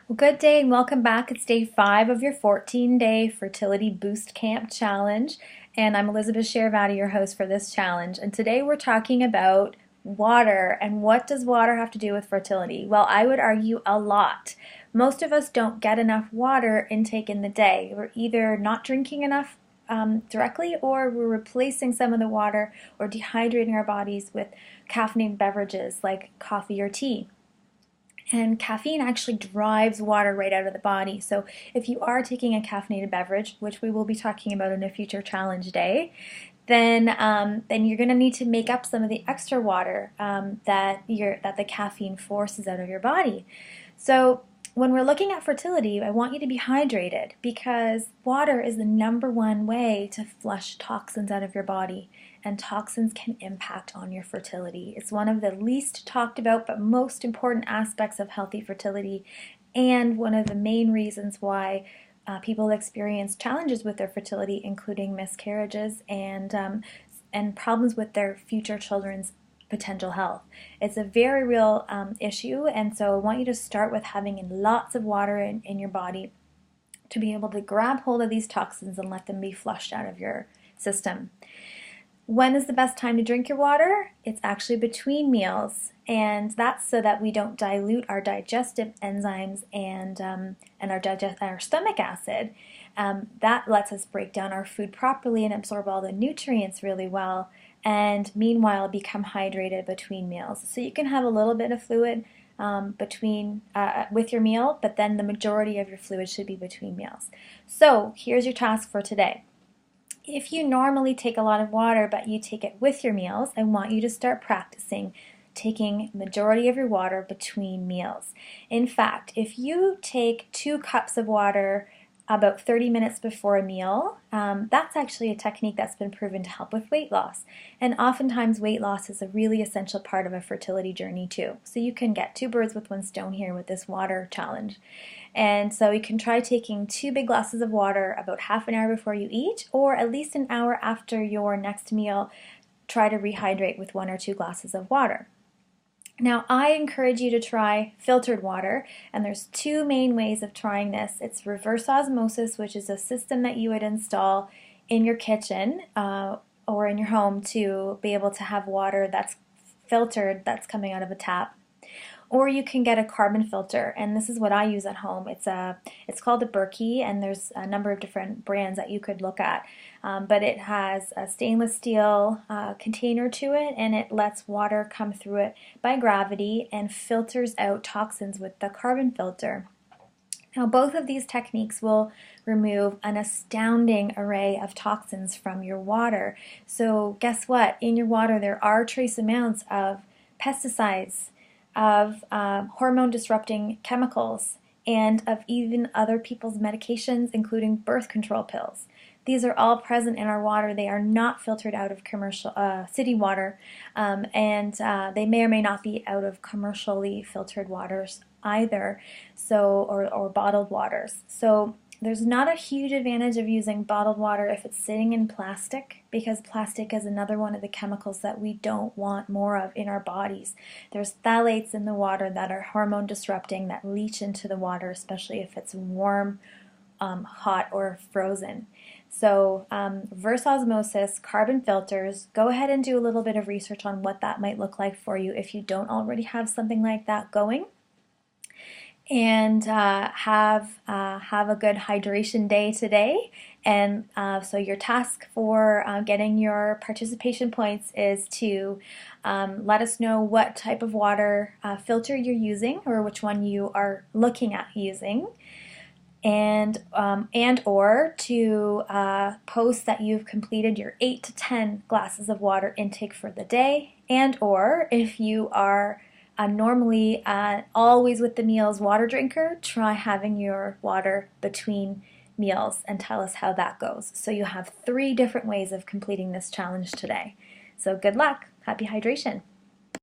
Well, good day and welcome back. It's day 5 of your 14-day Fertility Boost Camp Challenge, and I'm Elizabeth Shervati, your host for this challenge. And today we're talking about water and what does water have to do with fertility? Well, I would argue a lot. Most of us don't get enough water intake in the day. We're either not drinking enough directly, or we're replacing some of the water or dehydrating our bodies with caffeinated beverages like coffee or tea. And caffeine actually drives water right out of the body. So if you are taking a caffeinated beverage, which we will be talking about in a future challenge day, then you're going to need to make up some of the extra water that the caffeine forces out of your body. So when we're looking at fertility, I want you to be hydrated because water is the #1 way to flush toxins out of your body, and toxins can impact on your fertility. It's one of the least talked about but most important aspects of healthy fertility, and one of the main reasons why people experience challenges with their fertility, including miscarriages and problems with their future children's potential health. It's a very real issue, and so I want you to start with having lots of water in your body to be able to grab hold of these toxins and let them be flushed out of your system. When is the best time to drink your water? It's actually between meals, and that's so that we don't dilute our digestive enzymes and our stomach acid. That lets us break down our food properly and absorb all the nutrients really well, and meanwhile become hydrated between meals. So you can have a little bit of fluid with your meal, but then the majority of your fluid should be between meals. So here's your task for today. If you normally take a lot of water but you take it with your meals, I want you to start practicing taking majority of your water between meals. In fact, if you take 2 cups of water about 30 minutes before a meal, that's actually a technique that's been proven to help with weight loss. And oftentimes weight loss is a really essential part of a fertility journey too. So you can get 2 birds with 1 stone here with this water challenge. And so you can try taking 2 big glasses of water about half an hour before you eat, or at least an hour after your next meal. Try to rehydrate with 1 or 2 glasses of water. Now, I encourage you to try filtered water, and there's 2 main ways of trying this. It's reverse osmosis, which is a system that you would install in your kitchen or in your home to be able to have water that's filtered that's coming out of a tap. Or you can get a carbon filter, and this is what I use at home. It's called a Berkey, and there's a number of different brands that you could look at. But it has a stainless steel container to it, and it lets water come through it by gravity and filters out toxins with the carbon filter. Now, both of these techniques will remove an astounding array of toxins from your water. So guess what? In your water there are trace amounts of pesticides, of hormone-disrupting chemicals, and of even other people's medications, including birth control pills. These are all present in our water. They are not filtered out of commercial city water, and they may or may not be out of commercially filtered waters either, or bottled waters. So there's not a huge advantage of using bottled water if it's sitting in plastic, because plastic is another one of the chemicals that we don't want more of in our bodies. There's phthalates in the water that are hormone disrupting that leach into the water, especially if it's warm, hot, or frozen. So reverse osmosis, carbon filters, go ahead and do a little bit of research on what that might look like for you if you don't already have something like that going. And have a good hydration day today. And so your task for getting your participation points is to let us know what type of water filter you're using, or which one you are looking at using, and or to post that you've completed your 8 to 10 glasses of water intake for the day, and or if you are normally always with the meals water drinker, try having your water between meals and tell us how that goes. So you have 3 different ways of completing this challenge today. So good luck. Happy hydration.